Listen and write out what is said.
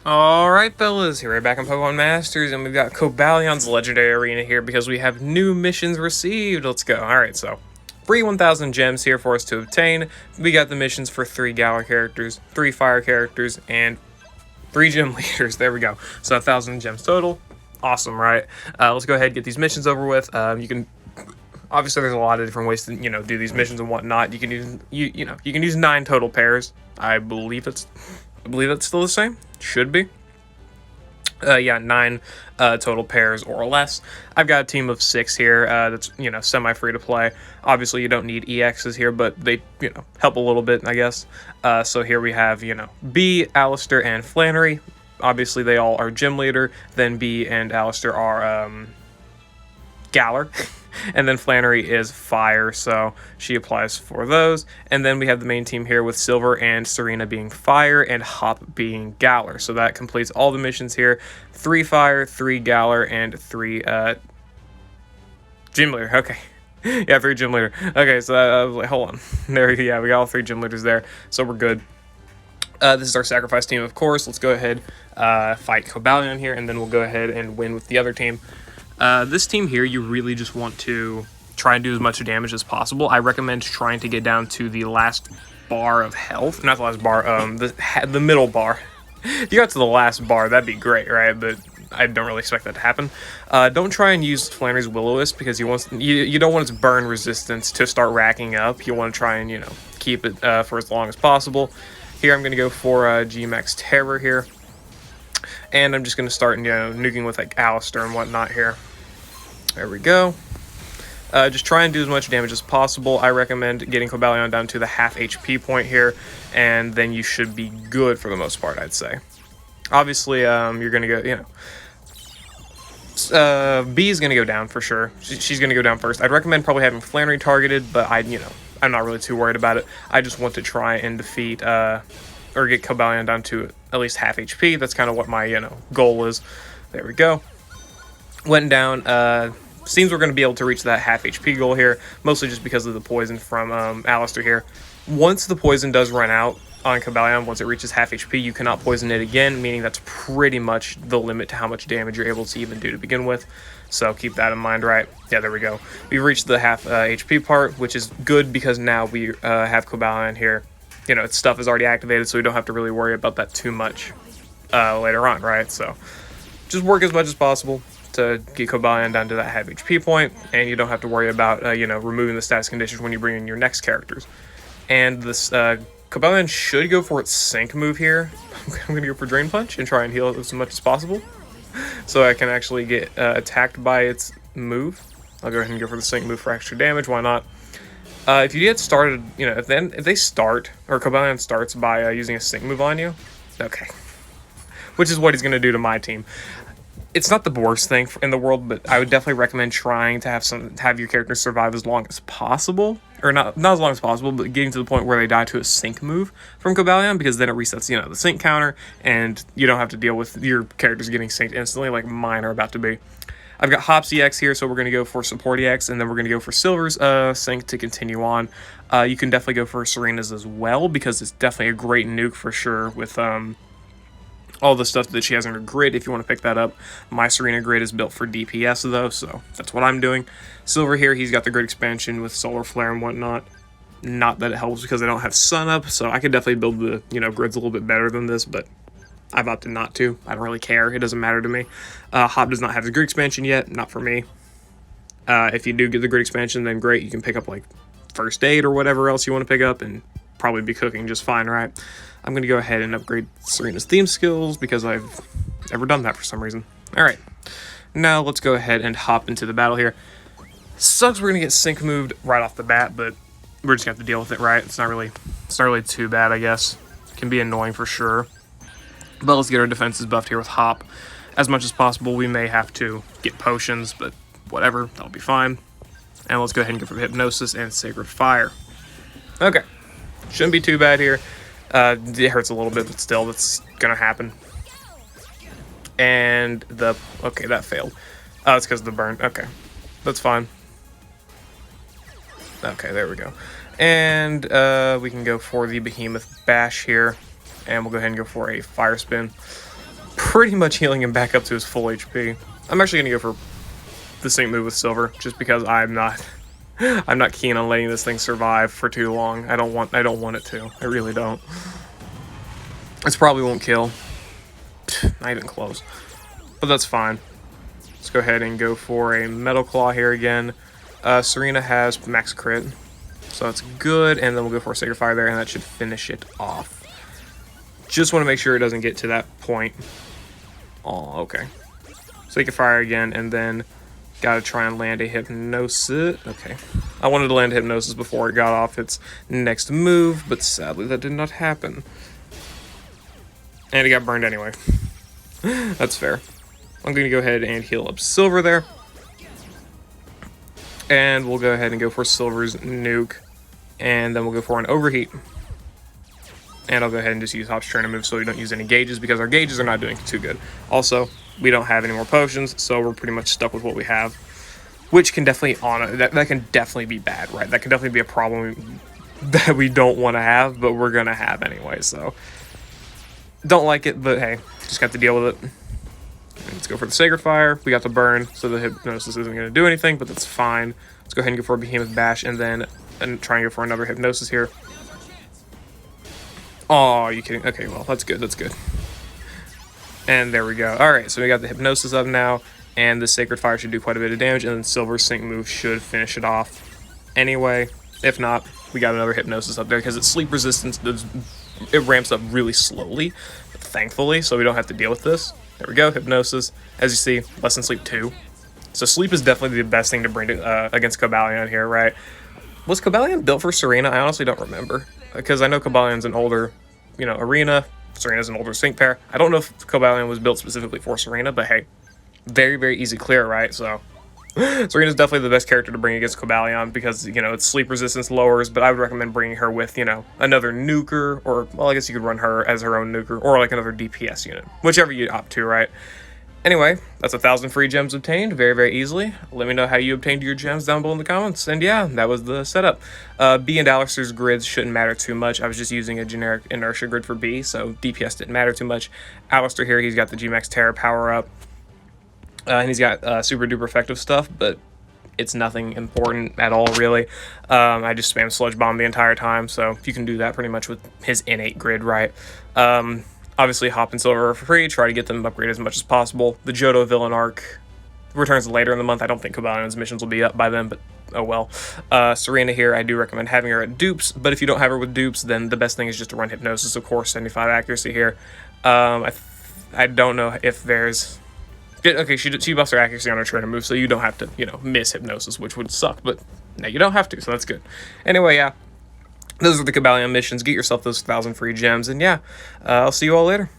Alright fellas, here we're back on Pokemon Masters, and we've got Cobalion's Legendary Arena here because we have new missions received. Let's go. Alright, so free 1,000 gems here for us to obtain. We got the missions for 3 Galar characters, 3 Fire characters, and 3 gym leaders. There we go. So 1,000 gems total. Awesome, right? Let's go ahead and get these missions over with. You can... Obviously, there's a lot of different ways to, do these missions and whatnot. You can use, you can use 9 total pairs. I believe that's still the same. Should be. Yeah, 9 total pairs or less. I've got a team of 6 here. That's semi-free to play. Obviously, you don't need EXs here, but they help a little bit, I guess. So here we have B, Alistair, and Flannery. Obviously, they all are gym leader. Then B and Alistair are Galar. And then Flannery is Fire, so she applies for those. And then we have the main team here with Silver and Serena being Fire and Hop being Galar. So that completes all the missions here. 3 Fire, 3 Galar, and 3 Gym Leader. Okay. Yeah, 3 Gym Leader. Okay, so I was like, hold on. There, yeah, we got all 3 Gym Leaders there, so we're good. This is our sacrifice team, of course. Let's go ahead, fight Cobalion here, and then we'll go ahead and win with the other team. This team here, you really just want to try and do as much damage as possible. I recommend trying to get down to the last bar of health. Not the last bar, the middle bar. If you got to the last bar, that'd be great, right? But I don't really expect that to happen. Don't try and use Flannery's Will-O-Wisp because you don't want its burn resistance to start racking up. You want to try and, keep it for as long as possible. Here, I'm going to go for G-Max Terror here. And I'm just going to start, nuking with, like, Alistair and whatnot here. There we go. Just try and do as much damage as possible. I recommend getting Cobalion down to the half HP point here, and then you should be good for the most part, I'd say. Obviously, you're going to go, B is going to go down for sure. She's going to go down first. I'd recommend probably having Flannery targeted, but I'm not really too worried about it. I just want to try and defeat, or get Cobalion down to at least half HP. That's kind of what my, goal is. There we go. Went down. Seems we're going to be able to reach that half HP goal here, mostly just because of the poison from Alistair here. Once the poison does run out on Cobalion, once it reaches half HP, you cannot poison it again, meaning that's pretty much the limit to how much damage you're able to even do to begin with. So keep that in mind, right? Yeah, there we go. We've reached the half HP part, which is good because now we have Cobalion here. Its stuff is already activated, so we don't have to really worry about that too much later on, right? So just work as much as possible to get Cobalion down to that half HP point, and you don't have to worry about, removing the status conditions when you bring in your next characters. And this Cobalion should go for its Sync move here. I'm going to go for Drain Punch and try and heal it as much as possible, so I can actually get attacked by its move. I'll go ahead and go for the Sync move for extra damage. Why not? If you get started, if they start, or Cobalion starts by using a Sync move on you, okay. Which is what he's going to do to my team. It's not the worst thing in the world, but I would definitely recommend trying to have your characters survive as long as possible. Or not as long as possible, but getting to the point where they die to a Sync move from Cobalion, because then it resets, the Sync counter, and you don't have to deal with your characters getting synced instantly like mine are about to be. I've got Hop's EX here, so we're going to go for Support EX, and then we're going to go for Silver's Sync to continue on. You can definitely go for Serena's as well, because it's definitely a great nuke for sure with all the stuff that she has in her grid, if you want to pick that up. My Serena grid is built for DPS, though, so that's what I'm doing. Silver here, he's got the grid expansion with Solar Flare and whatnot. Not that it helps because I don't have Sun up, so I could definitely build the, grids a little bit better than this, but I've opted not to. I don't really care. It doesn't matter to me. Hop does not have the grid expansion yet. Not for me. If you do get the grid expansion, then great. You can pick up, like, First Aid or whatever else you want to pick up and probably be cooking just fine, right? I'm going to go ahead and upgrade Serena's theme skills because I've never done that for some reason. Alright. Now let's go ahead and hop into the battle here. Sucks we're going to get Sync moved right off the bat, but we're just going to have to deal with it, right? It's not really too bad, I guess. It can be annoying for sure. But let's get our defenses buffed here with Hop. As much as possible, we may have to get potions, but whatever, that'll be fine. And let's go ahead and go for Hypnosis and Sacred Fire. Okay. Shouldn't be too bad here. It hurts a little bit, but still, that's gonna happen. And okay, that failed. Oh, it's because of the burn. Okay, that's fine. Okay, there we go. And we can go for the Behemoth Bash here. And we'll go ahead and go for a Fire Spin. pretty much healing him back up to his full HP. I'm actually going to go for the same move with Silver, just because I'm not keen on letting this thing survive for too long. I don't want it to. I really don't. This probably won't kill. Not even close. But that's fine. Let's go ahead and go for a Metal Claw here again. Serena has max crit, so that's good. And then we'll go for a Sacred Fire there, and that should finish it off. Just want to make sure it doesn't get to that point. Oh, okay. Sacred Fire again, and then gotta try and land a Hypnosis. Okay. I wanted to land a Hypnosis before it got off its next move, but sadly that did not happen. And it got burned anyway. That's fair. I'm going to go ahead and heal up Silver there. And we'll go ahead and go for Silver's Nuke. And then we'll go for an Overheat. And I'll go ahead and just use Hop's Trainer move so we don't use any gauges, because our gauges are not doing too good. Also, we don't have any more potions, so we're pretty much stuck with what we have. Which can definitely, that can definitely be bad, right? That can definitely be a problem that we don't want to have, but we're going to have anyway, so. Don't like it, but hey, just got to deal with it. Let's go for the Sacred Fire. We got the burn, so the Hypnosis isn't going to do anything, but that's fine. Let's go ahead and go for a Behemoth Bash, and then try and go for another Hypnosis here. Oh, are you kidding? Okay, well, that's good, that's good. And there we go. Alright, so we got the Hypnosis up now, and the Sacred Fire should do quite a bit of damage, and then Silver's Sync move should finish it off. Anyway, if not, we got another Hypnosis up there, because its sleep resistance, it ramps up really slowly, thankfully, so we don't have to deal with this. There we go, Hypnosis. As you see, less than sleep 2. So sleep is definitely the best thing to bring to, against Cobalion here, right? Was Cobalion built for Serena? I honestly don't remember. Because I know Cobalion's an older, arena. Serena's an older sync pair. I don't know if Cobalion was built specifically for Serena, but hey, very, very easy clear, right? So Serena's definitely the best character to bring against Cobalion because, its sleep resistance lowers, but I would recommend bringing her with, another nuker, or, well, I guess you could run her as her own nuker, or like another DPS unit, whichever you opt to, right? Anyway, that's 1,000 free gems obtained very, very easily. Let me know how you obtained your gems down below in the comments. And yeah, that was the setup. B and Alistair's grids shouldn't matter too much. I was just using a generic inertia grid for B, so DPS didn't matter too much. Alistair here, he's got the Gmax Terra power up. And he's got super duper effective stuff, but it's nothing important at all, really. I just spam Sludge Bomb the entire time, so you can do that pretty much with his innate grid, right? Obviously, Hop and Silver are for free. Try to get them upgraded as much as possible. The Johto Villain arc returns later in the month. I don't think Cobalion's missions will be up by then, but oh well. Serena here, I do recommend having her at dupes, but if you don't have her with dupes, then the best thing is just to run Hypnosis, of course, 75 accuracy here. I don't know if there's... Okay, she buffs her accuracy on her trainer move, so you don't have to, miss Hypnosis, which would suck, but no, you don't have to, so that's good. Anyway, yeah, those are the Cobalion missions. Get yourself those 1,000 free gems, and yeah, I'll see you all later.